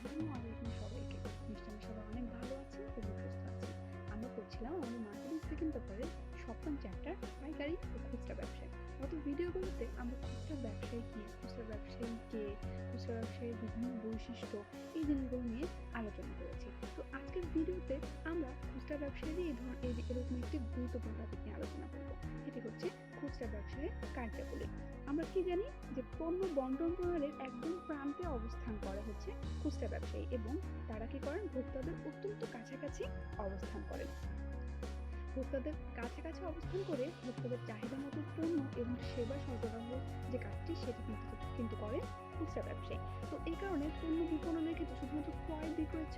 আসসালামু আলাইকুম সবাইকে। নিশ্চয়ই সবাই অনেক ভালো আছেন এবং সুস্থ আছেন। আমরা পড়ছিলাম আমাদের মার্কেটিং সেকেন্ড পেপারের সপ্তম চ্যাপ্টার পাইকারি ও খুচরা ব্যবসায়। গত ভিডিওগুলোতে আমরা খুচরা ব্যবসায়ী কি, খুচরা ব্যবসায়ী কে, খুচরা ব্যবসায়ীর বিভিন্ন বৈশিষ্ট্য এই জিনিসগুলো নিয়ে আলোচনা করেছি। তো আজকের ভিডিওতে আমরা খুচরা ব্যবসায়ী এরকম একটি গুরুত্বপূর্ণ টপিক নিয়ে আলোচনা করব। এটি হচ্ছে খুচরা ব্যবসায়ের কার্যাবলী। আমরা কি জানি যে পণ্য বন্টন প্রণালীর একদম প্রান্তে অবস্থান করে হচ্ছে খুচরা ব্যবসায়ী এবং তারা কি করেন ভোক্তাদের অত্যন্ত কাছাকাছি অবস্থান করেন। ভোক্তাদের কাছাকাছি অবস্থান করে ভোক্তাদের চাহিদা মতো পণ্য এবং সেবা সরবরাহ যে কাজটি সেটি কিন্তু করে খুচরা ব্যবসায়ী। তো এই কারণে পণ্য বিপণনের ক্ষেত্রে শুধুমাত্র ক্রয় বিক্রয়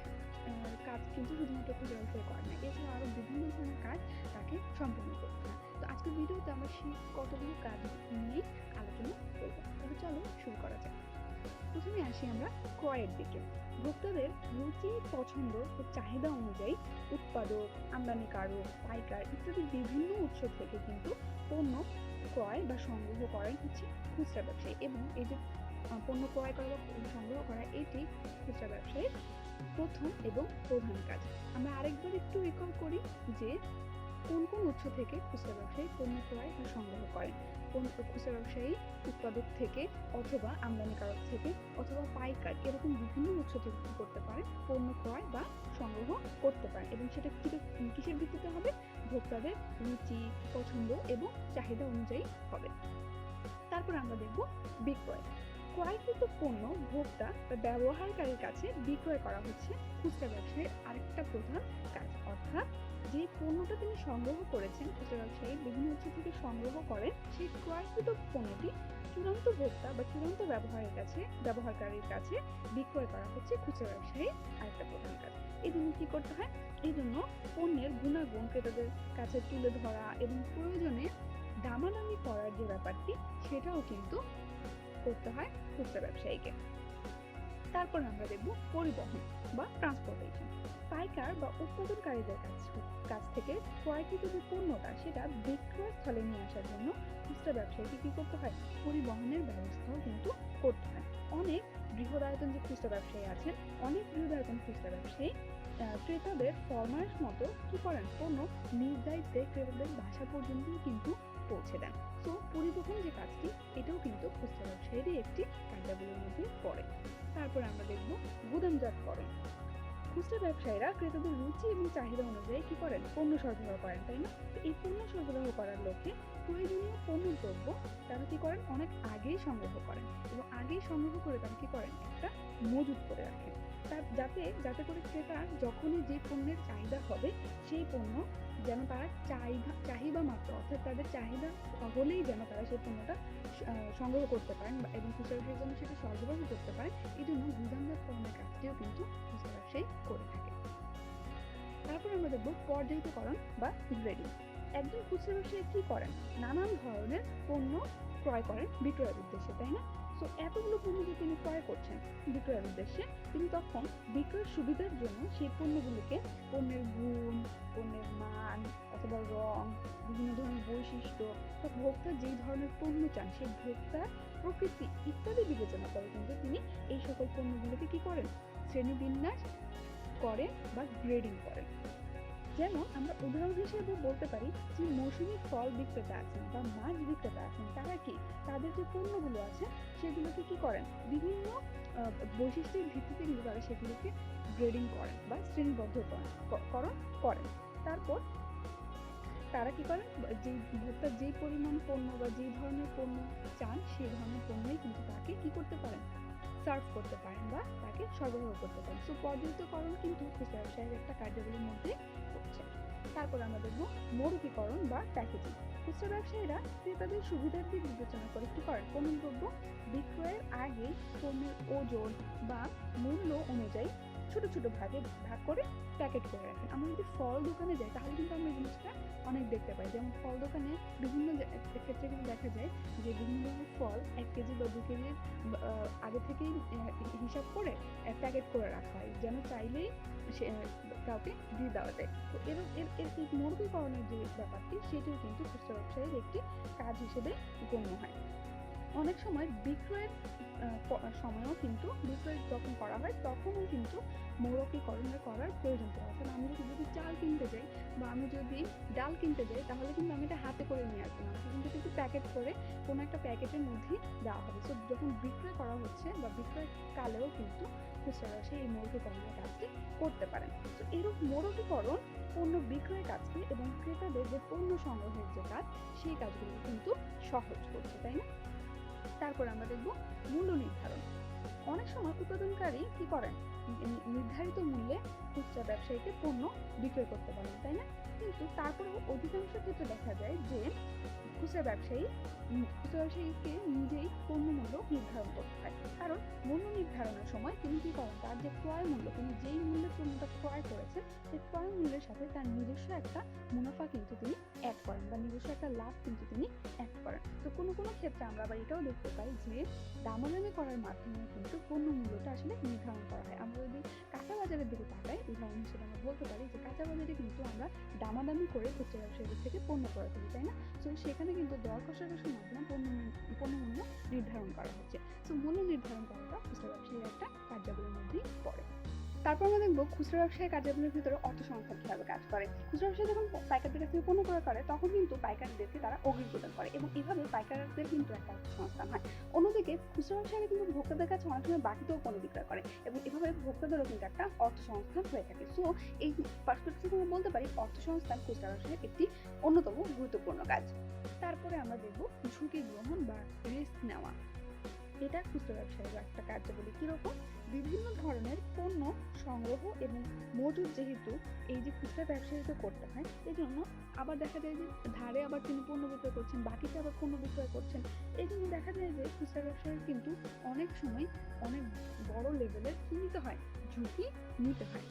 কাজ কিন্তু শুধুমাত্র খুচরা ব্যবসায়ী করে না, এছাড়া আরো বিভিন্ন ধরনের কাজ তাকে সম্পন্ন করতে হয়। তো আজকের ভিডিওতে আমরা সেই কতগুলো কাজ নিয়ে আলোচনা করবো। তবে চলো শুরু করা যাক। প্রথমে আসি আমরা ক্রয়ের দিকে। ভোক্তাদের রুচি, পছন্দ ও চাহিদা অনুযায়ী উৎপাদক, আমদানিকারক, পাইকার ইত্যাদি বিভিন্ন উৎস থেকে কিন্তু পণ্য ক্রয় বা সংগ্রহ করেন হচ্ছে খুচরা ব্যবসায়ী, এবং এই যে পণ্য ক্রয় করা বা সংগ্রহ করা এটি খুচরা ব্যবসায়ীর প্রথম এবং প্রধান কাজ। আমরা আরেকবার একটু রিকল করি যে কোন কোন উৎস থেকে খুচরা ব্যবসায়ী পণ্য ক্রয় বা সংগ্রহ করেন। খুচরা ব্যবসায়ী উৎপাদক থেকে অথবা আমদানিকারক থেকে অথবা পাইকার এরকম বিভিন্ন উৎস থেকে কি করতে পারে পণ্য ক্রয় বা সংগ্রহ করতে পারেন, এবং সেটা কিসের ভিত্তিতে হবে? ভোক্তাদের রুচি, পছন্দ এবং চাহিদা অনুযায়ী হবে। তারপর আমরা দেখব বিক্রয়। ক্রয়কৃত পণ্য ভোক্তা বা ব্যবহারকারীর কাছে বিক্রয় করা হচ্ছে খুচরা ব্যবসায়ীর আরেকটা প্রধান কাজ। অর্থাৎ যে পণ্যটা তিনি সংগ্রহ করেছেন, খুচরা ব্যবসায়ী বিভিন্ন উৎস থেকে সংগ্রহ করেন, সেই ক্রয়কৃত পণ্যটি চূড়ান্ত ভোক্তা বা চূড়ান্ত ব্যবহারকারীর কাছে বিক্রয় করা হচ্ছে খুচরা ব্যবসায়ীর আরেকটা প্রধান কাজ। এই জন্য কি করতে হয়? এই জন্য পণ্যের গুণাগুণ ক্রেতাদের কাছে তুলে ধরা এবং প্রয়োজনে দামাদামি করার যে ব্যাপারটি সেটাও কিন্তু করতে হয় খুচরা ব্যবসায়ীকে। তারপর আমরা দেখব পরিবহন বা ট্রান্সপোর্টেশন। পাইকার বা উৎপাদনকারীদের কাছ থেকে ক্রয়কৃত যে পণ্যটা সেটা বিক্রয় স্থলে নিয়ে আসার জন্য খুচরা ব্যবসায়ীকে কি করতে হয়? পরিবহনের ব্যবস্থাও কিন্তু করতে হয়। অনেক বৃহদায়তন যে খুচরা ব্যবসায়ী আছেন, খুচরা ব্যবসায়ী ক্রেতাদের ফরমাইশ মতো কি করেন? পণ্য নিজ দায়িত্বে ক্রেতাদের বাসা পর্যন্ত কিন্তু পৌঁছে দেন। তো পরিবহন যে কাজটি এটাও কিন্তু খুচরা ব্যবসায়ীরই একটি কার্যাবলীর মধ্যে পড়ে। তারপর আমরা দেখব গুদামজাতকরণ। খুচরা ব্যবসায়ীরা ক্রেতাদের রুচি এবং চাহিদা অনুযায়ী কি করেন? পণ্য সরবরাহ করেন, তাই না? এই পণ্য সরবরাহ করার লক্ষ্যে প্রয়োজনীয় পণ্য দ্রব্য তারা কি করেন? অনেক আগেই সংগ্রহ করেন, এবং আগেই সংগ্রহ করে তারা কি করেন? একটা মজুত করে রাখেন, যাতে করে ক্রেতা যখনই যে পণ্যের চাহিদা হবে সেই পণ্য যেন তারা চাহিদা মাত্র, অর্থাৎ তাদের চাহিদা হলেই যেন তারা সেই পণ্যটা সংগ্রহ করতে পারেন এবং খুচরা ব্যবসায়ীর জন্য সেটা সরবরাহ করতে পারেন। এই জন্য গুদামজাতকরণের কাজটিও কিন্তু খুচরা ব্যবসায়ী করে থাকে। তারপর আমরা দেখব পর্যায়িতকরণ বা গ্রেডিং। একজন খুচরা ব্যবসায়ী কি করেন? নানান ধরনের পণ্য ক্রয় করেন বিক্রয়ের উদ্দেশ্যে, তাই না? তো এতগুলো পণ্য যে তিনি ক্রয় করছেন বিক্রয়ের উদ্দেশ্যে, তিনি তখন বিক্রয়ের সুবিধার জন্য সেই পণ্যগুলিকে পণ্যের গুণ, পণ্যের মান অথবা রং, বিভিন্ন ধরনের বৈশিষ্ট্য বা ভোক্তা যেই ধরনের পণ্য চান সেই ভোক্তার প্রকৃতি ইত্যাদি বিবেচনা করে কিন্তু তিনি এই সকল পণ্যগুলোকে কি করেন? শ্রেণীবিন্যাস করেন বা গ্রেডিং করেন। যেমন আমরা উদাহরণ হিসেবে বলতে পারি যে মৌসুমী ফল বিক্রেতা আছেন বা মাছ বিক্রেতা আছেন, তারা কি তাদের যে পণ্যগুলো আছে সেগুলোকে কি করেন? বিভিন্ন বৈশিষ্ট্যের ভিত্তিতে কিন্তু তারা সেগুলোকে গ্রেডিং করেন বা শ্রেণীবদ্ধকরণ করেন। তারপর তারা কি করেন? যে ভোক্তা যে পরিমাণ পণ্য বা যে ধরনের পণ্য চান সেই ধরনের পণ্যই কিন্তু তাকে কি করতে পারেন? সার্ভ করতে পারেন বা তাকে সরবরাহ করতে পারেন। সো পর্যায়িতকরণ কিন্তু খুচরা ব্যবসায়ের একটা কার্যাবলীর মধ্যে পড়ছে। তারপর আমরা দেখব মৌখিকীকরণ বা প্যাকেজিং। খুচরা ব্যবসায়ীরা ক্রেতাদের সুবিধার দিক বিবেচনা করে কি করেন? কোনো দ্রব্য বিক্রয়ের আগে পণ্যের ওজন বা মূল্য অনুযায়ী ছোট ছোট ভাগে ভাগ করে প্যাকেট করে রাখেন। আমরা যদি ফল দোকানে যাই তাহলে কিন্তু আমরা এই জিনিসটা অনেক দেখতে পাই। যেমন ফল দোকানে বিভিন্ন ক্ষেত্রে কিন্তু দেখা যায় যে বিভিন্ন ধরনের ফল 1 কেজি বা 2 কেজির আগে থেকেই হিসাব করে প্যাকেট করে রাখা হয়, যেন চাইলেই সে কাউকে দিয়ে দেওয়া যায়। তো এর মৌখিকীকরণের যে ব্যাপারটি সেটিও কিন্তু খুচরা ব্যবসায়ীর একটি কাজ হিসেবে গণ্য হয়। অনেক সময় বিক্রয়ের সময়ও কিন্তু বিক্রয় যখন করা হয় তখনও কিন্তু মোড়কীকরণের করার প্রয়োজন পড়ে। অর্থাৎ আমি যদি চাল কিনতে যাই বা আমি যদি ডাল কিনতে যাই তাহলে কিন্তু আমি এটা হাতে করে নিয়ে আসবো না, আমাকে কিন্তু প্যাকেট করে কোনো একটা প্যাকেটের মধ্যেই দেওয়া হবে। সো যখন বিক্রয় করা হচ্ছে বা বিক্রয় কালেও কিন্তু খুচরা ব্যবসায়ী এই মোড়কীকরণের কাজটি করতে পারেন। তো এরূপ মোড়কীকরণ পণ্য বিক্রয়ের কাজকে এবং ক্রেতাদের যে পণ্য সংগ্রহের যে কাজ সেই কাজগুলো কিন্তু সহজ করছে, তাই না? তারপর আমরা দেখব মূল্য নির্ধারণ। অনেক সময় উৎপাদনকারী কি করেন, নির্ধারিত মূল্যে খুচরা ব্যবসায়ীকে পণ্য বিক্রয় করতে পারেন, তাই না? কিন্তু তারপরেও অধিকাংশ ক্ষেত্রে দেখা যায় যে খুচরা ব্যবসায়ীকে নিজেই পণ্য মূল্য নির্ধারণ করতে হয়। কারণ মূল্য নির্ধারণের সময় তিনি কি করেন, তার যে ক্রয় মূল্য, তিনি যেই মূল্যে পণ্যটা ক্রয় করেছেন সেই ক্রয় মূল্যের সাথে তার নিজস্ব একটা মুনাফা কিন্তু তিনি অ্যাড করেন বা নিজস্ব একটা লাভ কিন্তু তিনি অ্যাড করেন। তো কোনো কোনো ক্ষেত্রে আমরা আবার এটাও দেখতে পাই যে দামাদামি করার মাধ্যমে কিন্তু পণ্য মূল্যটা আসলে নির্ধারণ করা হয়। আমরা যদি কাঁচা বাজারের দিকে তাকাই, উদাহরণ হিসেবে আমরা বলতে পারি যে কাঁচা বাজারে কিন্তু আমরা দামাদামি করে খুচরা ব্যবসায়ীদের থেকে পণ্য ক্রয় করি, তাই না? তো সেখানে কিন্তু দর কষাকষির মাধ্যমে পণ্য মূল্য নির্ধারণ করা হচ্ছে। তো মূল্য নির্ধারণ করাটা খুচরা ব্যবসায়ীর একটা কার্যাবলীর মধ্যেই পড়ে। তারপর আমরা দেখবো খুচরা ব্যবসায়ী কার্যাবলীর ভিতরে অর্থসংস্থান কিভাবে কাজ করে। খুচরা ব্যবসায়ী যখন পাইকারদের কাছ থেকে পণ্য ক্রয় করে তখন কিন্তু পাইকারদেরকে তারা অগ্রিম প্রদান করে এবং এভাবে পাইকারদের কিন্তু একটা অর্থসংস্থান হয়। অন্যদিকে খুচরা ব্যবসায়ীরা কিন্তু ভোক্তাদের কাছে অনেক সময় বাকিতেও পণ্য বিক্রয় করে এবং এভাবে ভোক্তাদেরও কিন্তু একটা অর্থসংস্থান হয়ে থাকে। সো এই পার্সপেক্টিভ থেকে আমরা বলতে পারি অর্থসংস্থান খুচরা ব্যবসায়ের একটি অন্যতম গুরুত্বপূর্ণ কাজ। তারপরে আমরা দেখবো ঝুঁকি গ্রহণ বা রিস্ক নেওয়া। এটা খুচরা ব্যবসায়ীর একটা কার্যাবলী। কিরকম? বিভিন্ন ধরনের পণ্য সংগ্রহ এবং মজুত যেহেতু এই যে খুচরা ব্যবসায়ীকে করতে হয়, এই জন্য আবার দেখা যায় যে ধারে আবার তিনি পণ্য বিক্রয় করছেন, বাকিতে আবার পণ্য বিক্রয় করছেন। এই জন্য দেখা যায় যে খুচরা ব্যবসায়ীর কিন্তু অনেক সময় অনেক বড় লেভেলের কি নিতে হয়, ঝুঁকি নিতে হয়।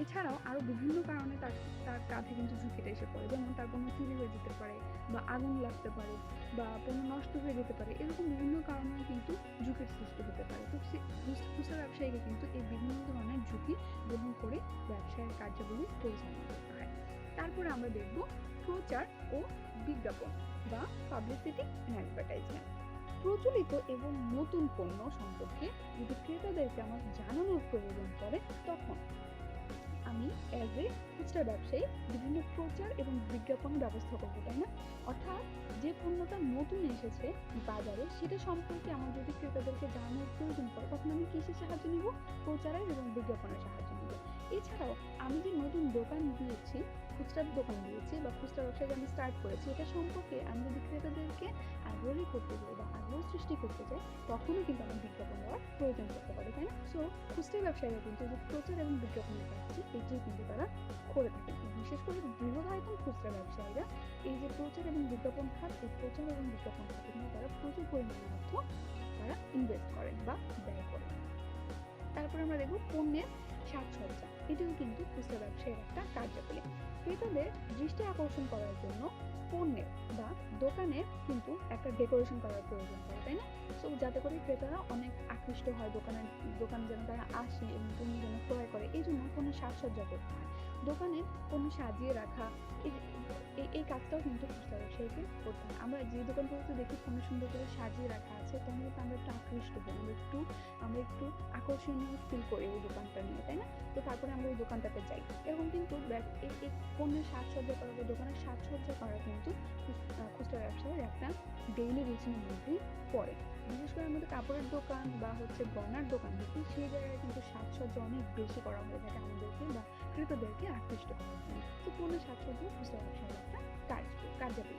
এছাড়াও আরো বিভিন্ন কারণে তার কাঁধে কিন্তু ঝুঁকিটা এসে পড়ে, যেমন তার পণ্য চুরি হয়ে যেতে পারে বা আগুন লাগতে পারে বা পণ্য নষ্ট হয়ে যেতে পারে। এরকম বিভিন্ন কারণে কিন্তু ঝুঁকির সৃষ্টি হতে পারে। তো খুচরা ব্যবসায়ীকে কিন্তু এই বিভিন্ন ধরনের ঝুঁকি গ্রহণ করে ব্যবসায়ের কার্যাবলী পরিচালনা করতে হয়। তারপরে আমরা দেখব প্রচার ও বিজ্ঞাপন বা পাবলিসিটি অ্যান্ড অ্যাডভার্টাইজমেন্ট। প্রচলিত এবং নতুন পণ্য সম্পর্কে যদি ক্রেতাদেরকে আমার জানানোর প্রয়োজন পড়ে তখন আমি অ্যাজ এ খুচরা ব্যবসায়ী বিভিন্ন প্রচার এবং বিজ্ঞাপনের ব্যবস্থা করবো, তাই না? অর্থাৎ যে পণ্যটা নতুন এসেছে বাজারে সেটা সম্পর্কে আমার যদি ক্রেতাদেরকে জানানোর প্রয়োজন পড়ে তখন আমি কিসের সাহায্য নিব? প্রচারের এবং বিজ্ঞাপনের সাহায্য নিব। এছাড়াও আমি যে নতুন দোকান দিয়েছি, খুচরা দোকান দিয়েছি বা খুচরা ব্যবসায় আমি স্টার্ট করেছি, এটা সম্পর্কে আমি যদি ক্রেতাদেরকে আগ্রহী করতে চাই বা আগ্রহ সৃষ্টি করতে চাই তখনও কিন্তু আমি বিজ্ঞাপন দেওয়ার প্রয়োজন পড়তে পারে, তাই না? সো খুচরা ব্যবসায়ীরা কিন্তু যে প্রচার এবং বিজ্ঞাপনের কাজটি এটি কিন্তু তারা করে থাকেন। বিশেষ করে বৃহদায়তন খুচরা ব্যবসায়ীরা এই যে প্রচার এবং বিজ্ঞাপন খাত, এই প্রচার এবং বিজ্ঞাপন খাতে কিন্তু তারা প্রচুর পরিমাণে অর্থ তারা ইনভেস্ট করেন বা ব্যয় করেন। তারপরে আমরা দেখব পণ্যের সাজসজ্জা। এটিও কিন্তু খুচরা ব্যবসায়ের একটা কার্যাবলী। ক্রেতাদের দৃষ্টি আকর্ষণ করার জন্য পণ্যের বা দোকানের কিন্তু একটা ডেকোরেশন করার প্রয়োজন পড়ে, তাই না? সো যাতে করে ক্রেতারা অনেক আকৃষ্ট হয়, দোকানে যেন তারা আসে এবং পণ্য যেন ক্রয় করে, এই জন্য পণ্যের সাজসজ্জা করতে হয়। দোকানে পণ্য সাজিয়ে রাখা, এই কাজটাও কিন্তু খুচরা ব্যবসায়ীকে করতে হয়। আমরা যে দোকানগুলোতে দেখি পণ্য সুন্দর করে সাজিয়ে রাখা আছে তখন কিন্তু আমরা একটু আকৃষ্ট হই, আমরা একটু আকর্ষণীয় ফিল করি ওই দোকানটা নিয়ে, তাই না? তো তারপরে আমরা ওই দোকানটাতে যাই। এরকম কিন্তু এই পণ্যের সাজসজ্জা করা বা দোকানের সাজসজ্জা করা কিন্তু খুচরা ব্যবসায়ের একটা ডেইলি রুটিনের মধ্যেই পড়ে। বিশেষ করে আমাদের কাপড়ের দোকান বা গয়নার দোকান দেখি সেই জায়গায় কিন্তু সাজসজ্জা অনেক বেশি করা হয়ে থাকে আমাদেরকে বা ক্রেতাদেরকে আকৃষ্ট করার জন্য। তো পণ্যের সাজসজ্জা খুচরা ব্যবসায়ের একটা কার্যাবলী।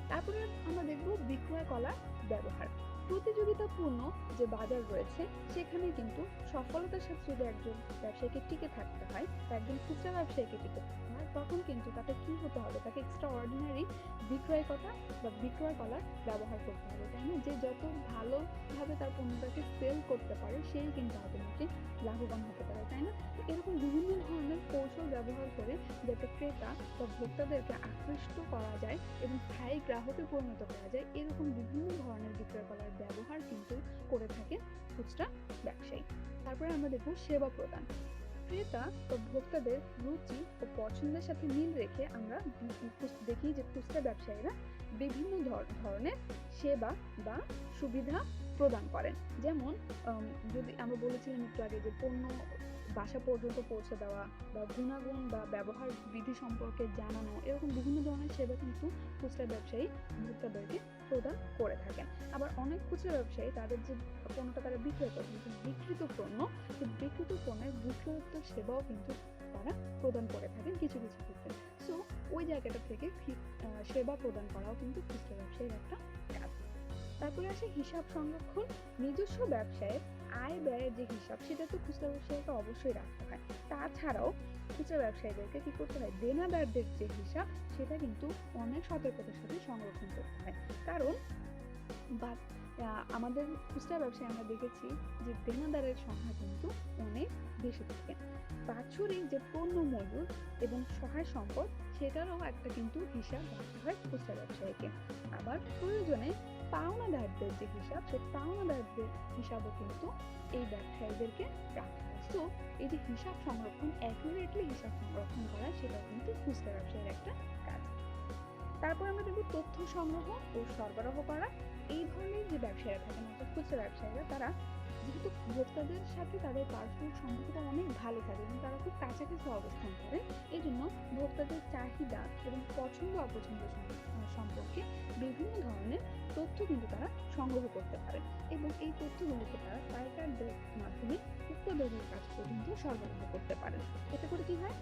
তারপরে আমরা দেখব বিক্রয় কলার ব্যবহার। প্রতিযোগিতাপূর্ণ যে বাজার রয়েছে সেখানে কিন্তু সফলতার সাথে যদি একজন ব্যবসায়ীকে টিকে থাকতে হয় বা একজন খুচরা ব্যবসায়ীকে টিকে থাকতে হয় তখন কিন্তু তাকে কি হতে হবে, তাকে এক্সট্রা অর্ডিনারি বিক্রয়কতা বা বিক্রয় কলার ব্যবহার করতে হবে, তাই না? যে যত ভালোভাবে তার পণ্যটাকে সেল করতে পারে সেই কিন্তু আলটিমেটলি লাভবান হতে পারে, তাই না? এরকম বিভিন্ন ধরনের কৌশল ব্যবহার করে যাতে ক্রেতা বা ভোক্তাদেরকে আকৃষ্ট করা যায় এবং স্থায়ী গ্রাহকে পরিণত করা যায়, এরকম বিভিন্ন ধরনের বিক্রয় কলার ব্যবহার কিন্তু করে থাকে খুচরা ব্যবসায়ী। তারপরে আমরা দেখব সেবা প্রদান। ক্রেতা ও ভোক্তাদের রুচি ও পছন্দের সাথে মিল রেখে আমরা দেখি যে খুচরা ব্যবসায়ীরা বিভিন্ন ধরনের সেবা বা সুবিধা প্রদান করেন। যেমন যদি আমরা বলেছিলাম একটু আগে যে পণ্য বাসা পর্যন্ত পৌঁছে দেওয়া বা গুণাগুণ বা ব্যবহার বিধি সম্পর্কে জানানো, এরকম বিভিন্ন ধরনের সেবা কিন্তু খুচরা ব্যবসায়ী ভোক্তাদেরকে প্রদান করে থাকেন। আবার অনেক খুচরা ব্যবসায়ী তাদের যে পণ্যটা তারা বিক্রয় করেন, বিক্রিত পণ্য, সেই বিক্রিত পণ্যের বিক্রয়োত্তর সেবাও কিন্তু তারা প্রদান করে থাকেন কিছু কিছু ক্ষেত্রে। সো ওই জায়গাটা থেকে সেবা প্রদান করাও কিন্তু খুচরা ব্যবসায়ীর একটা কাজ। তারপরে আসে হিসাব সংরক্ষণ। নিজস্ব ব্যবসায়ের আয় ব্যয়ের যে হিসাব, সেটা তো খুচরা ব্যবসায়ীকে অবশ্যই রাখতে হয়। তাছাড়াও খুচরা ব্যবসায়ীদেরকে কি করতে হয়, দেনাদারদের যে হিসাব সেটা কিন্তু অনেক সতর্কতার সাথে সংরক্ষণ করতে হয়। কারণ বা আমাদের খুচরা ব্যবসায় আমরা দেখেছি যে দেনাদারের সংখ্যা কিন্তু অনেক বেশি থাকে। বাৎসরিক যে পণ্য মজুদ এবং সহায় সম্পদ, সেটারও একটা কিন্তু হিসাব রাখতে হয় খুচরা ব্যবসায়ীকে। আবার প্রয়োজনে পাওনাদারদের যে হিসাব, সেই পাওনাদারদের হিসাবও কিন্তু এই ব্যবসায়ীদেরকে রাখতে হয়। সো এই যে হিসাব সংরক্ষণ, অ্যাকুরেটলি হিসাব সংরক্ষণ করা, সেটা কিন্তু খুচরা ব্যবসায়ীর একটা কাজ। তারপর আমরা দেখব তথ্য সংগ্রহ ও সরবরাহ করা। এই ধরনের যে ব্যবসায়ীরা থাকেন, অর্থাৎ খুচরা ব্যবসায়ীরা, তারা যেহেতু ভোক্তাদের সাথে তাদের পারস্পরিক সম্পর্কটা অনেক ভালো থাকে এবং তারা খুব কাছাকাছি অবস্থান করেন, এই জন্য ভোক্তাদের চাহিদা এবং পছন্দ অপছন্দ সম্পর্কে বিভিন্ন ধরনের তথ্য কিন্তু তারা সংগ্রহ করতে পারে এবং এই তথ্যগুলোকে তারা পাইকারদের মাধ্যমে উৎপাদকের কাছ পর্যন্ত সরবরাহ করতে পারেন। এতে করে কি হয়,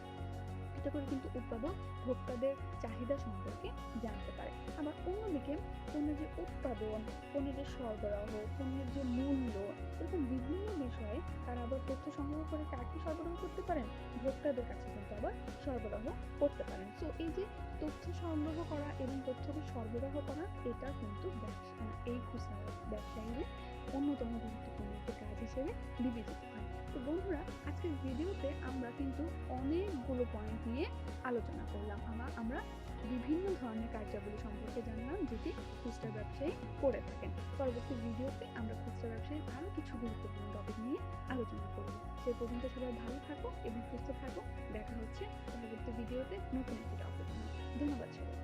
এতে করে কিন্তু উৎপাদক ভোক্তাদের চাহিদা সম্পর্কে জানতে পারে। আবার অন্যদিকে পণ্যের যে উৎপাদন, পণ্যের যে সরবরাহ, পণ্যের যে মূল্য, এরকম বিভিন্ন বিষয়ে তারা আবার তথ্য সংগ্রহ করে কাকে সরবরাহ করতে পারেন, ভোক্তাদের কাছে কিন্তু আবার সরবরাহ করতে পারেন। সো এই যে তথ্য সংগ্রহ করা এবং তথ্যকে সরবরাহ করা, এটা কিন্তু এই খুচরা ব্যবসায়ীদের অন্যতম গুরুত্বপূর্ণ একটা কাজ হিসেবে বিবেচিত হয়। তো বন্ধুরা, আজকের ভিডিওতে আমরা কিন্তু অনেকগুলো পয়েন্ট নিয়ে আলোচনা করলাম। আমরা বিভিন্ন ধরনের কার্যাবলী সম্পর্কে জানলাম যেটি খুচরা ব্যবসায়ী করে থাকেন। পরবর্তী ভিডিওতে আমরা খুচরা ব্যবসায়ীর আরও কিছু গুরুত্বপূর্ণ টপিক নিয়ে আলোচনা করব। সে পর্যন্ত সবাই ভালো থাকো এবং সুস্থ থাকো। দেখা হচ্ছে পরবর্তী ভিডিওতে নতুন একটি টপিক নিয়ে। ধন্যবাদ সবাই।